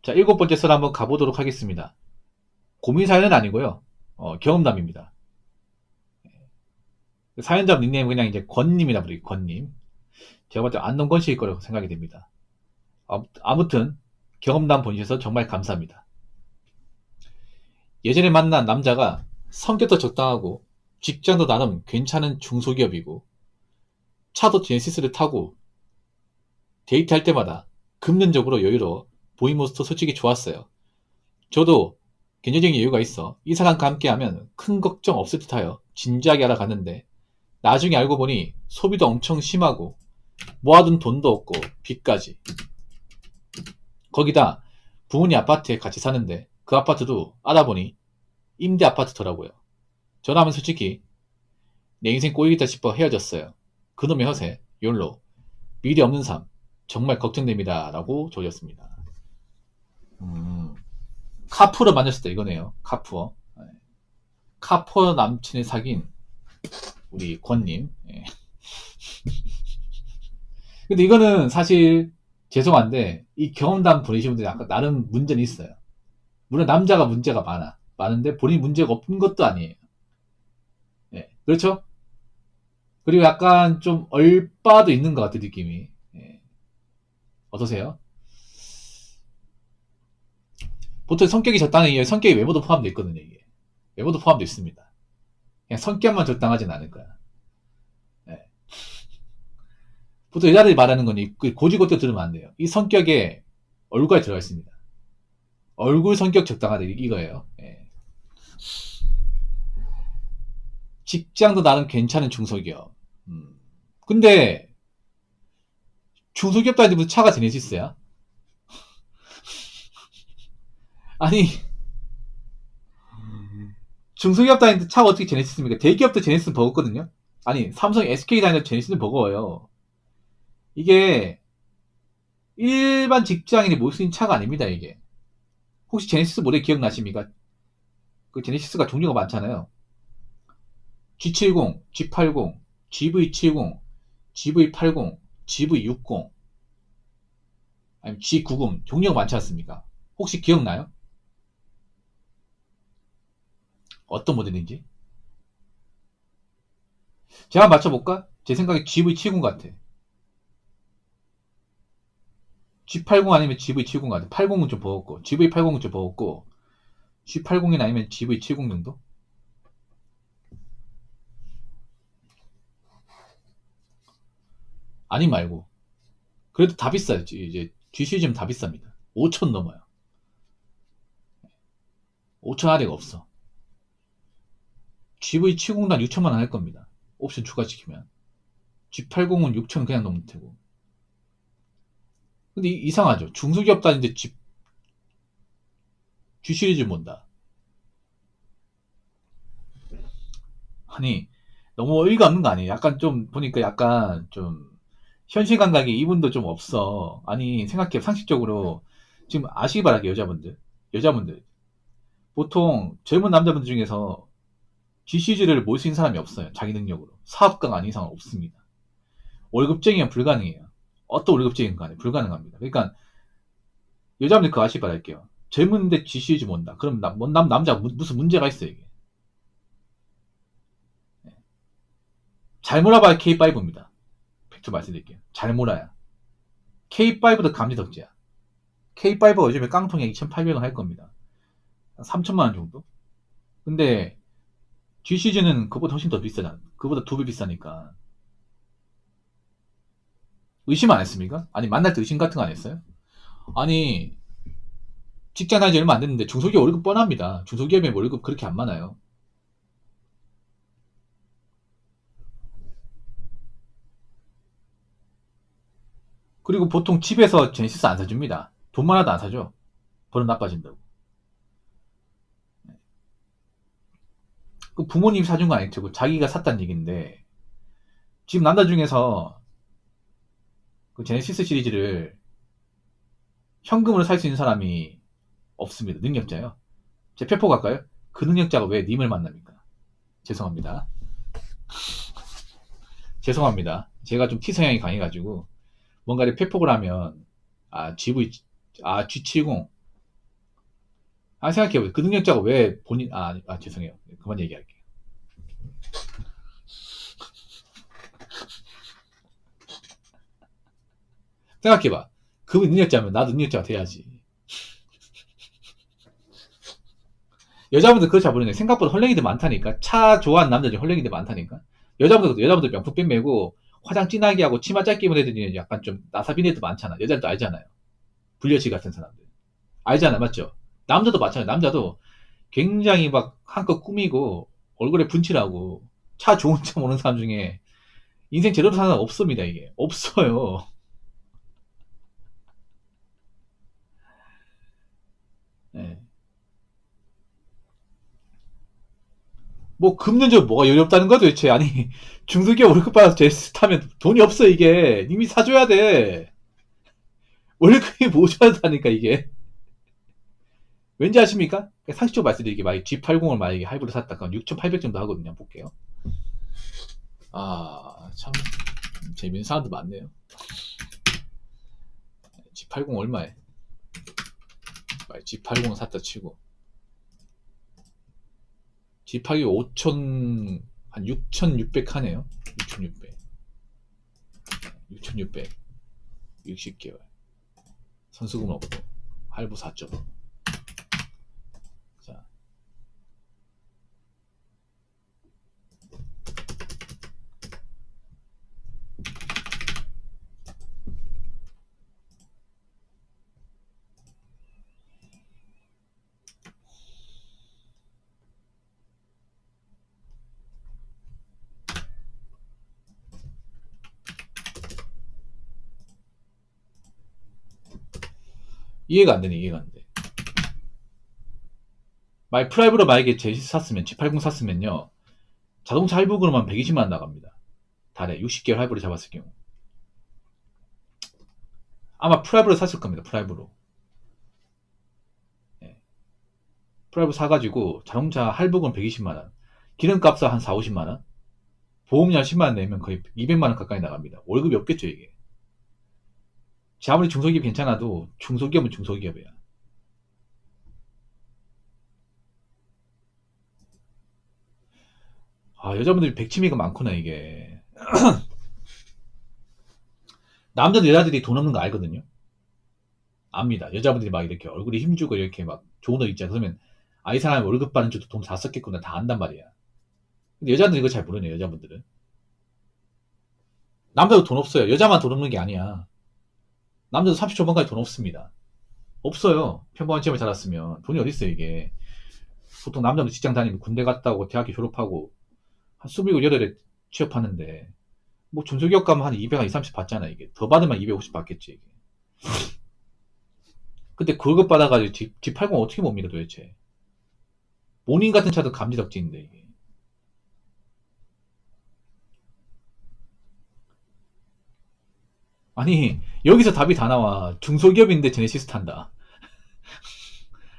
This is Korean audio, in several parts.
자, 7번째 썰 한번 가보도록 하겠습니다. 고민사연은 아니고요. 경험담입니다. 사연자 닉네임 그냥 이제 권님이라 부르기, 권님. 제가 봤을 때 안동권 씨일 거라고 생각이 됩니다. 아무튼 경험담 보내주셔서 정말 감사합니다. 예전에 만난 남자가 성격도 적당하고 직장도 나름 괜찮은 중소기업이고 차도 제네시스를 타고 데이트할 때마다 금전적으로 여유로워 보인 모습도 솔직히 좋았어요. 저도 경제적인 여유가 있어 이 사람과 함께하면 큰 걱정 없을 듯하여 진지하게 알아갔는데 나중에 알고 보니 소비도 엄청 심하고 모아둔 돈도 없고 빚까지. 거기다 부모님 아파트에 같이 사는데 그 아파트도 알아보니 임대 아파트더라고요. 전화하면 솔직히 내 인생 꼬이겠다 싶어 헤어졌어요. 그놈의 허세, 욜로, 미래 없는 삶 정말 걱정됩니다. 라고 조졌습니다. 카푸어 만났을 때 이거네요. 카푸어. 카푸어 남친을 사귄 우리 권님. 근데 이거는 사실 죄송한데 이 경험담 보내신 분들이 아까 나름 문제는 있어요. 물론 남자가 문제가 많은데 본인 문제가 없는 것도 아니에요. 예, 그렇죠? 그리고 약간 좀 얼빠도 있는 것 같아 느낌이. 예. 어떠세요? 보통 성격이 적당한 이유 성격이 외모도 포함되어 있거든요. 이게 외모도 포함되어 있습니다. 그냥 성격만 적당하진 않을 거야. 예. 보통 여자들이 말하는 건 고지고대 들으면 안 돼요. 이 성격에 얼굴까지 들어가 있습니다. 얼굴 성격 적당하다 이거예요. 예. 직장도 나름 괜찮은 중소기업. 근데 중소기업도 아닌데 무슨 차가 제네시스야? 아니 중소기업 다니는데 차가 어떻게 제네시스입니까? 대기업도 제네시스 버거거든요. 아니 삼성 SK 다니는 제네시스는 버거워요. 이게 일반 직장인이 몰 수 있는 차가 아닙니다. 이게 혹시 제네시스 모델 기억나십니까? 그 제네시스가 종류가 많잖아요. G70, G80, GV70, GV80, GV60, 아니면 G90 종류가 많지 않습니까? 혹시 기억나요? 어떤 모델인지? 제가 맞춰볼까? 제 생각에 GV70 같아. G80 아니면 GV70 같아. 80은 좀 버겁고, GV80은 좀 버겁고, G80이 아니면 GV70 정도? 아니 말고. 그래도 다 비싸요. 이제 GC0은 다 비쌉니다. 5천 넘어요. 5천 아래가 없어. GV70도 한 6천만 원 할 겁니다. 옵션 추가시키면. G80은 6천 그냥 넘을 테고. 근데 이상하죠. 중소기업 다니는데 G 시리즈 뭔다. 아니 너무 어이가 없는 거 아니에요? 약간 좀 보니까 약간 좀 현실 감각이 이분도 좀 없어. 아니 생각해 상식적으로 지금 아시기 바라게 여자분들 보통 젊은 남자분들 중에서 GCG를 몰 수 있는 사람이 없어요. 자기 능력으로 사업가가 아닌 이상은 없습니다. 월급쟁이면 불가능해요. 어떤 월급쟁이든 간에 불가능합니다. 그러니까 여자분들 그거 아시기 바랄게요. 젊은데 GCG 뭔다. 그럼 남자 무슨 문제가 있어요 이게. 잘 몰아봐야 K5입니다. 팩트 말씀드릴게요. 잘 몰아야. K5도 감지 덕지야. K5가 요즘에 깡통에 2,800원 할 겁니다. 3천만 원 정도? 근데 GCG는 그보다 훨씬 더 비싸잖아. 그보다 2배 비싸니까. 의심 안 했습니까? 아니 만날 때 의심 같은 거 안 했어요? 아니 직장 다니지 얼마 안 됐는데 중소기업 월급 뻔합니다. 중소기업의 월급 그렇게 안 많아요. 그리고 보통 집에서 제네시스 안 사줍니다. 돈 많아도 안 사줘. 버릇 나빠진다고. 그 부모님이 사준 거 아니고 자기가 샀다는 얘기인데 지금 남자 중에서 그 제네시스 시리즈를 현금으로 살 수 있는 사람이 없습니다. 능력자요. 제 페포 갈까요? 그 능력자가 왜 님을 만납니까? 죄송합니다. 죄송합니다. 제가 좀 T 성향이 강해가지고 뭔가를 페폭을 하면 G70 아, 생각해보세요. 그 능력자가 왜 본인, 죄송해요. 그만 얘기할게요. 생각해봐. 그 능력자면 나도 능력자가 돼야지. 여자분들 그거 잘 모르네. 생각보다 헐랭이들 많다니까. 차 좋아하는 남자들 헐랭이들 많다니까. 여자분들 명품백 메고 화장 진하게 하고 치마 짧게 입은 애들이 약간 좀 나사빈 애들 많잖아. 여자들도 알잖아요. 불려치 같은 사람들. 알잖아, 맞죠? 남자도 마찬가지. 남자도 굉장히 막 한껏 꾸미고 얼굴에 분칠하고 차 좋은 차 모는 사람 중에 인생 제대로 사는 사람 없습니다, 이게. 없어요. 네. 뭐 금전적으로 뭐가 여유롭다는 거야 도대체. 아니 중소기업 월급 받아서 제스 타면 돈이 없어 이게. 이미 사줘야 돼. 월급이 모자라다니까 이게. 왠지 아십니까? 상식적으로 말씀드리게 만약에 G80을 만약에 할부로 샀다 그럼 6,800 정도 하거든요. 볼게요. 참 재밌는 사람도 많네요. G80 얼마에? G80 샀다 치고 G80 5천 한 6,600 하네요. 6,600 6,600 60개월 선수금 없고 할부 4점. 자, 이해가 안 되네. 이해가 안 돼. 만약 프라이브로 만약에 제시 샀으면 G80 샀으면요 자동차 할부금만 120만 나갑니다. 달에 60개월 할부를 잡았을 경우. 아마 프라이브로 샀을 겁니다. 프라이브로. 예. 프라이브 사가지고 자동차 할부금 120만원, 기름값은 한 4, 50만원, 보험료 10만원 내면 거의 200만원 가까이 나갑니다. 월급이 없겠죠 이게. 아무리 중소기업 괜찮아도 중소기업은 중소기업이야. 여자분들이 백치미가 많구나 이게. 남자들 여자들이 돈 없는 거 알거든요. 압니다. 여자분들이 막 이렇게 얼굴에 힘주고 이렇게 막 좋은 옷 입잖아. 그러면 이 사람이 월급 받는 줄도 돈 다 썼겠구나 다 안단 말이야. 근데 여자들은 이거 잘 모르네요. 여자분들은. 남자도 돈 없어요. 여자만 돈 없는 게 아니야. 남자도 30초반까지 돈 없습니다. 없어요. 평범한 시험을 잘했으면 돈이 어디 있어요 이게. 보통 남자도 직장 다니고 군대 갔다 오고 대학교 졸업하고 한 27에 취업하는데 뭐 중소기업 가면 한 200, 한 2, 30 받잖아 이게. 더 받으면 250 받겠지 이게. 근데 그것 받아가지고 G80 어떻게 봅니까 도대체. 모닝 같은 차도 감지덕지인데 이게. 아니 여기서 답이 다 나와. 중소기업인데 제네시스 탄다.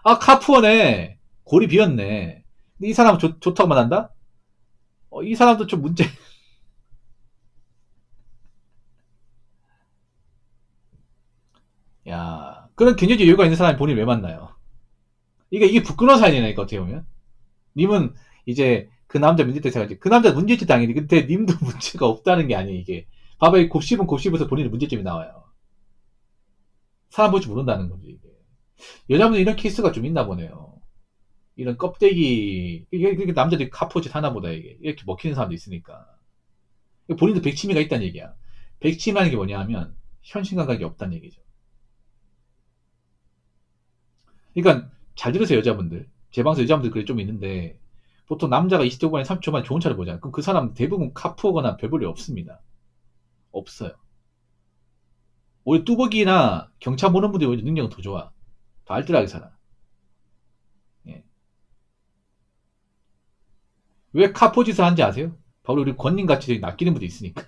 카푸어네. 골이 비었네. 근데 이 사람 좋다고만 한다? 이 사람도 좀 문제. 야, 그런 경제적 여유가 있는 사람이 본인 왜 만나요? 이게 부끄러운 사연이라니까, 어떻게 보면. 님은 이제 그 남자 문제때 생각하지. 그 남자 문제지 당연히. 근데 님도 문제가 없다는 게 아니에요, 이게. 봐봐, 이 곱씹은 곱씹어서 본인의 문제점이 나와요. 사람 볼 줄 모른다는 거지, 이게. 여자분들 이런 케이스가 좀 있나 보네요. 이런 껍데기, 이게 남자들이 카포짓 하나 보다, 이게. 이렇게 먹히는 사람도 있으니까. 본인도 백치미가 있다는 얘기야. 백치미라는 게 뭐냐 하면, 현실 감각이 없다는 얘기죠. 그러니까 잘 들으세요 여자분들. 제 방송 여자분들 그래 좀 있는데 보통 남자가 20대 후반에 30초 만에 좋은 차를 보잖아요. 그럼 그 사람 대부분 카푸거나 별 볼일 없습니다. 없어요. 오히려 뚜벅이나 경차 모는 분들이 오히려 능력은 더 좋아. 더 알뜰하게 살아. 예. 왜 카포짓을 하는지 아세요? 바로 우리 권님같이 낚이는 분도 있으니까.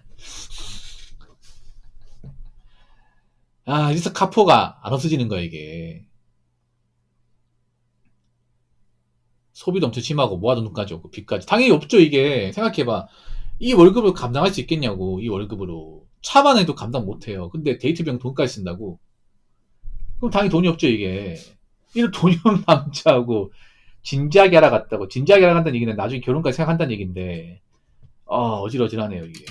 이래서 카포가 안 없어지는 거야 이게. 소비도 엄청 심하고 모아둔 돈까지 없고 빚까지. 당연히 없죠 이게. 생각해봐. 이 월급을 감당할 수 있겠냐고. 이 월급으로. 차만 해도 감당 못해요. 근데 데이트 비용 돈까지 쓴다고? 그럼 당연히 돈이 없죠 이게. 이런 돈이 없는 남자하고 진지하게 알아갔다고. 진지하게 알아간다는 얘기는 나중에 결혼까지 생각한다는 얘기인데, 어질어질하네요, 이게.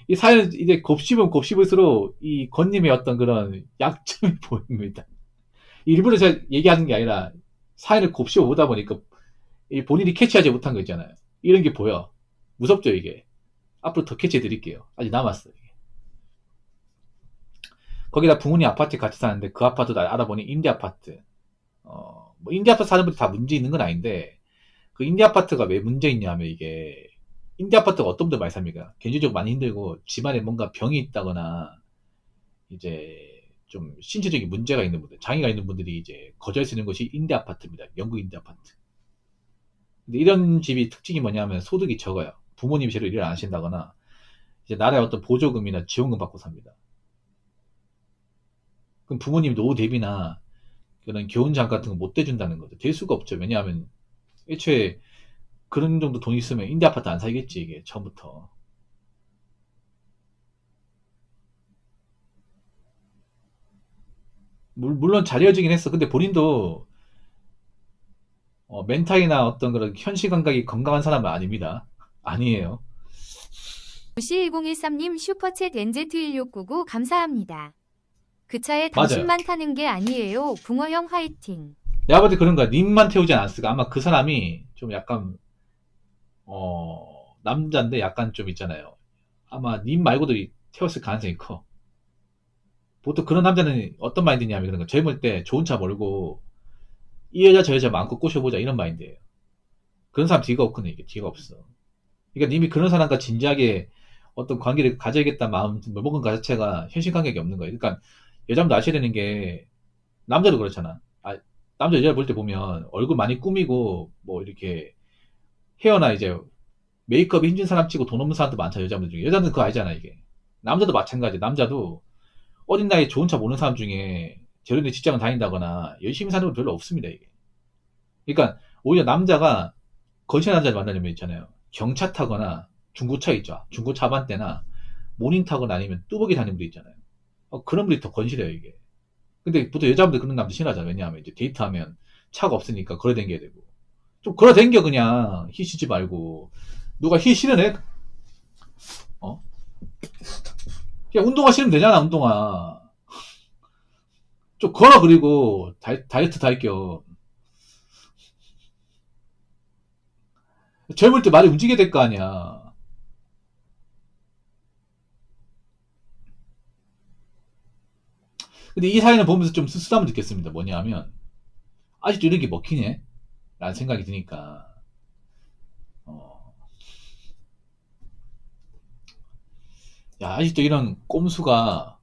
이 사연, 이제 곱씹으면 곱씹을수록 이 건님의 어떤 그런 약점이 보입니다. 일부러 제가 얘기하는 게 아니라 사연을 곱씹어 보다 보니까 이 본인이 캐치하지 못한 거 있잖아요. 이런 게 보여. 무섭죠, 이게. 앞으로 더 캐치해 드릴게요. 아직 남았어요. 거기다 부모님 아파트에 같이 사는데 그 아파트도 알아보니 임대 아파트. 뭐 임대 아파트 사는 분들 다 문제 있는 건 아닌데 그 임대 아파트가 왜 문제 있냐면 이게 임대 아파트가 어떤 분들 많이 삽니까? 경제적으로 많이 힘들고 집안에 뭔가 병이 있다거나 이제 좀 신체적인 문제가 있는 분들, 장애가 있는 분들이 이제 거주할 수 있는 곳이 임대 아파트입니다. 영국 임대 아파트. 근데 이런 집이 특징이 뭐냐면 소득이 적어요. 부모님이 제대로 일을 안 하신다거나 이제 나라의 어떤 보조금이나 지원금 받고 삽니다. 그럼 부모님 노후 대비나 그런 교훈장 같은 거 못 대준다는 거죠. 될 수가 없죠. 왜냐하면 애초에 그런 정도 돈 있으면 임대 아파트 안 살겠지 이게 처음부터. 물론 잘해지긴 했어. 근데 본인도 멘탈이나 어떤 그런 현실 감각이 건강한 사람은 아닙니다. 아니에요. 무시1013님 슈퍼챗 NZ1699 감사합니다. 그 차에 맞아요. 당신만 타는 게 아니에요. 붕어형 화이팅. 내가 봤을 때 그런 거야. 님만 태우지 않았을까. 아마 그 사람이 좀 약간 남자인데 약간 좀 있잖아요. 아마 님 말고도 태웠을 가능성이 커. 보통 그런 남자는 어떤 마인드냐면 그런 거. 젊을 때 좋은 차 몰고 이 여자 저 여자 마음껏 꼬셔보자 이런 마인드예요. 그런 사람 뒤가 없거든 이게 뒤가 없어. 그러니까 님이 그런 사람과 진지하게 어떤 관계를 가져야겠다는 마음 먹은 것 자체가 현실 감각이 없는 거예요. 그러니까 여자분도 아셔야 되는 게 남자도 그렇잖아. 남자 여자 볼 때 보면 얼굴 많이 꾸미고 뭐 이렇게 헤어나 이제 메이크업이 힘든 사람 치고 돈 없는 사람도 많잖아 여자분들 중에. 여자분들 그거 알잖아 이게. 남자도 마찬가지. 남자도 어린 나이에 좋은 차 모는 사람 중에 저런데 직장을 다닌다거나 열심히 사는 분 별로 없습니다 이게. 그러니까 오히려 남자가 거시한 남자를 만나려면 있잖아요. 경차 타거나 중고차 있죠. 중고차 반대나 모닝 타거나 아니면 뚜벅이 다니는 분들 있잖아요. 그런 분들이 더 건실해요 이게. 근데 보통 여자분들 그런 남자 싫어하잖아요. 왜냐하면 이제 데이트하면 차가 없으니까 걸어 댕겨야 되고. 좀 걸어 댕겨 그냥 히 쉬지 말고. 누가 히 실어내? 어? 그냥 운동화 신으면 되잖아 운동화. 좀 걸어 그리고 다이어트 다 할 겸. 젊을 때 많이 움직여야 될 거 아니야. 근데 이 사연을 보면서 좀 씁쓸함을 느꼈습니다. 뭐냐면 아직도 이런 게 먹히네? 라는 생각이 드니까 어, 야 아직도 이런 꼼수가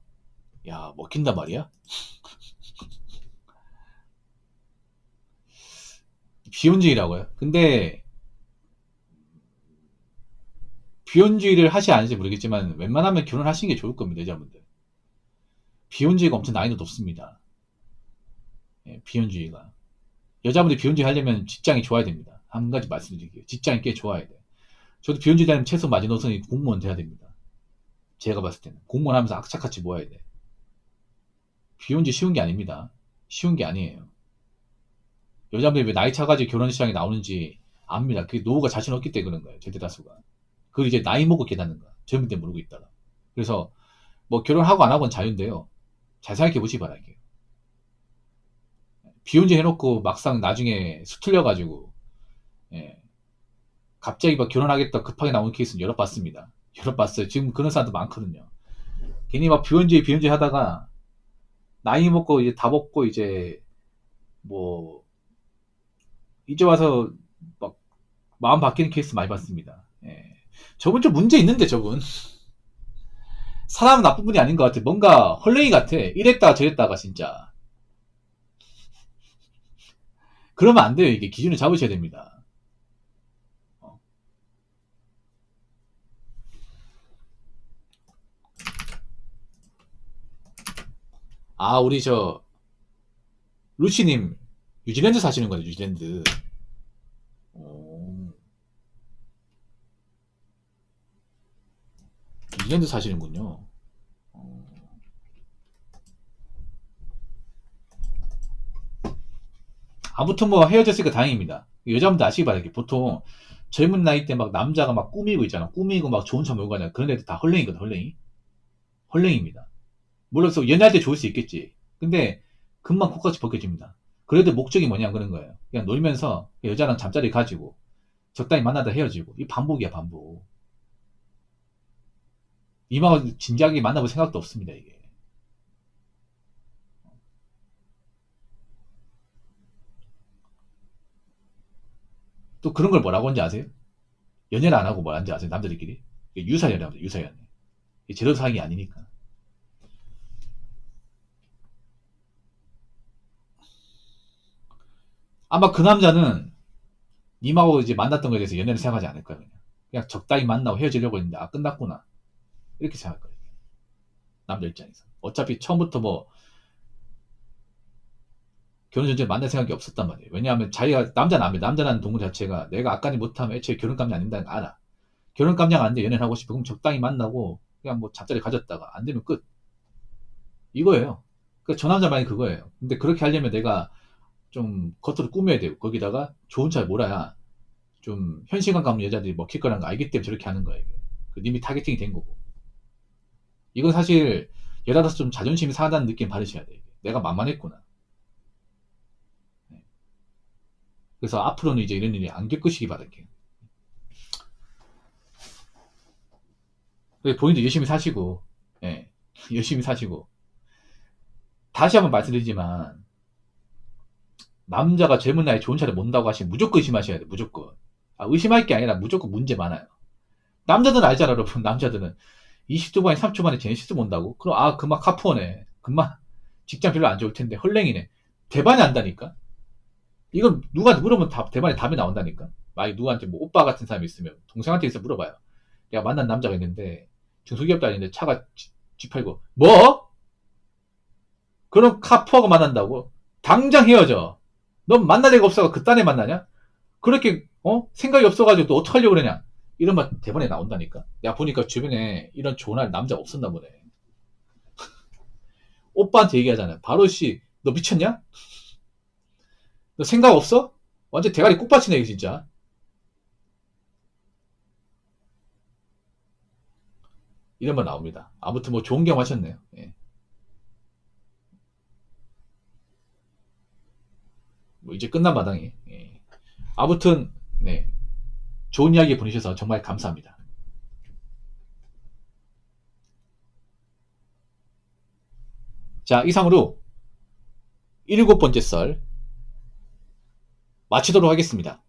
야 먹힌단 말이야? 비혼주의라고요? 근데 비혼주의를 하시 안 하실지 모르겠지만 웬만하면 결혼하시는 게 좋을 겁니다. 여자분들. 비혼주의가 엄청 난이도 높습니다. 예, 비혼주의가. 여자분들이 비혼주의 하려면 직장이 좋아야 됩니다. 한 가지 말씀드릴게요. 직장이 꽤 좋아야 돼. 저도 비혼주의 하려면 최소 마지노선이 공무원 돼야 됩니다. 제가 봤을 때는. 공무원 하면서 악착같이 모아야 돼. 비혼주의 쉬운 게 아닙니다. 쉬운 게 아니에요. 여자분들이 왜 나이 차가지고 결혼 시장에 나오는지 압니다. 그게 노후가 자신 없기 때문에 그런 거예요. 대다수가. 그걸 이제 나이 먹고 깨닫는 거야. 젊을 때 모르고 있다가. 그래서 뭐 결혼하고 안 하고는 자유인데요. 잘 생각해 보시기 바랄게요. 비혼주의 해놓고 막상 나중에 수틀려가지고 예, 갑자기 막 결혼하겠다 급하게 나오는 케이스는 여러 봤습니다. 여러 봤어요. 지금 그런 사람도 많거든요. 괜히 막 비혼주의 하다가 나이 먹고 이제 다 먹고 이제 뭐 이제 와서 막 마음 바뀌는 케이스 많이 봤습니다. 예. 저분 좀 문제 있는데 저분 사람은 나쁜 분이 아닌 것 같아. 뭔가 헐레이 같아. 이랬다가 저랬다가 진짜. 그러면 안 돼요. 이게 기준을 잡으셔야 됩니다. 어. 아 우리 저 루시님 뉴질랜드 사시는 거죠. 뉴질랜드. 오, 뉴질랜드 사시는군요. 어, 아무튼 뭐 헤어졌으니까 다행입니다. 여자분들 아시기 바랄게. 보통 젊은 나이 때 막 남자가 막 꾸미고 있잖아. 꾸미고 막 좋은 차 몰고 가냐. 그런 애들 다 헐랭이거든, 헐랭이. 헐랭입니다. 물론 연애할 때 좋을 수 있겠지. 근데 금방 코까지 벗겨집니다. 그래도 목적이 뭐냐 그런 거예요. 그냥 놀면서 여자랑 잠자리 가지고 적당히 만나다 헤어지고. 이 반복이야, 반복. 이만 진지하게 만나볼 생각도 없습니다, 이게. 또 그런 걸 뭐라고 하는지 아세요? 연애를 안 하고 뭐 하는지 아세요? 남자들끼리? 유사연애합니다, 유사연애. 이게 제도 사항이 아니니까. 아마 그 남자는 님하고 이제 만났던 거에 대해서 연애를 생각하지 않을 거예요. 그냥 적당히 만나고 헤어지려고 했는데, 아, 끝났구나. 이렇게 생각할 거예요. 남자 입장에서. 어차피 처음부터 뭐, 결혼 전에 만날 생각이 없었단 말이에요. 왜냐하면 자기가, 남자는 안 돼. 남자라는 동물 자체가 내가 아까지 못하면 애초에 결혼 감정 안 된다는 거 알아. 결혼 감정 안 돼. 연애를 하고 싶어. 그럼 적당히 만나고, 그냥 뭐 잠자리 가졌다가, 안 되면 끝. 이거예요. 그러니까 저 남자 말이 그거예요. 근데 그렇게 하려면 내가 좀 겉으로 꾸며야 돼요. 거기다가 좋은 차를 몰아야 좀 현실감 가는 여자들이 먹힐 거라는 거 알기 때문에 저렇게 하는 거예요. 그 님이 타겟팅이 된 거고. 이건 사실 여자라서 좀 자존심이 상하다는 느낌 받으셔야 돼요. 내가 만만했구나. 네. 그래서 앞으로는 이제 이런 일이 안 겪으시기 바랄게요. 본인도 열심히 사시고, 예, 열심히 사시고. 다시 한번 말씀드리지만, 남자가 젊은 나이에 좋은 차를 몬다고 하시면 무조건 의심하셔야 돼요. 무조건. 아, 의심할 게 아니라 무조건 문제 많아요. 남자들은 알잖아, 여러분. 남자들은 20두 반에 30초 만에 제네시스 몬다고? 그럼 아, 그만 카푸어네. 그만 직장 별로 안 좋을 텐데 헐랭이네. 대반이 안다니까. 이건 누구한테 물어보면 대반에 답이 나온다니까. 만약 누구한테 뭐 오빠 같은 사람이 있으면 동생한테 있어 물어봐요. 내가 만난 남자가 있는데 중소기업도 아닌데 차가 G80. 뭐? 그럼 카푸어가 만난다고? 당장 헤어져. 넌 만날 애가 없어가 그딴 애 만나냐? 그렇게 생각이 없어가지고 또 어떡하려고 그러냐? 이런 말 대본에 나온다니까. 내가 보니까 주변에 이런 좋은 남자가 없었나 보네. 오빠한테 얘기하잖아요. 바로 씨, 너 미쳤냐? 너 생각 없어? 완전 대가리 꾹받치네, 진짜. 이런 말 나옵니다. 아무튼 뭐 좋은 경험 하셨네요. 예. 뭐 이제 끝난 마당에. 예. 아무튼, 네. 좋은 이야기 보내주셔서 정말 감사합니다. 자, 이상으로 7번째 썰 마치도록 하겠습니다.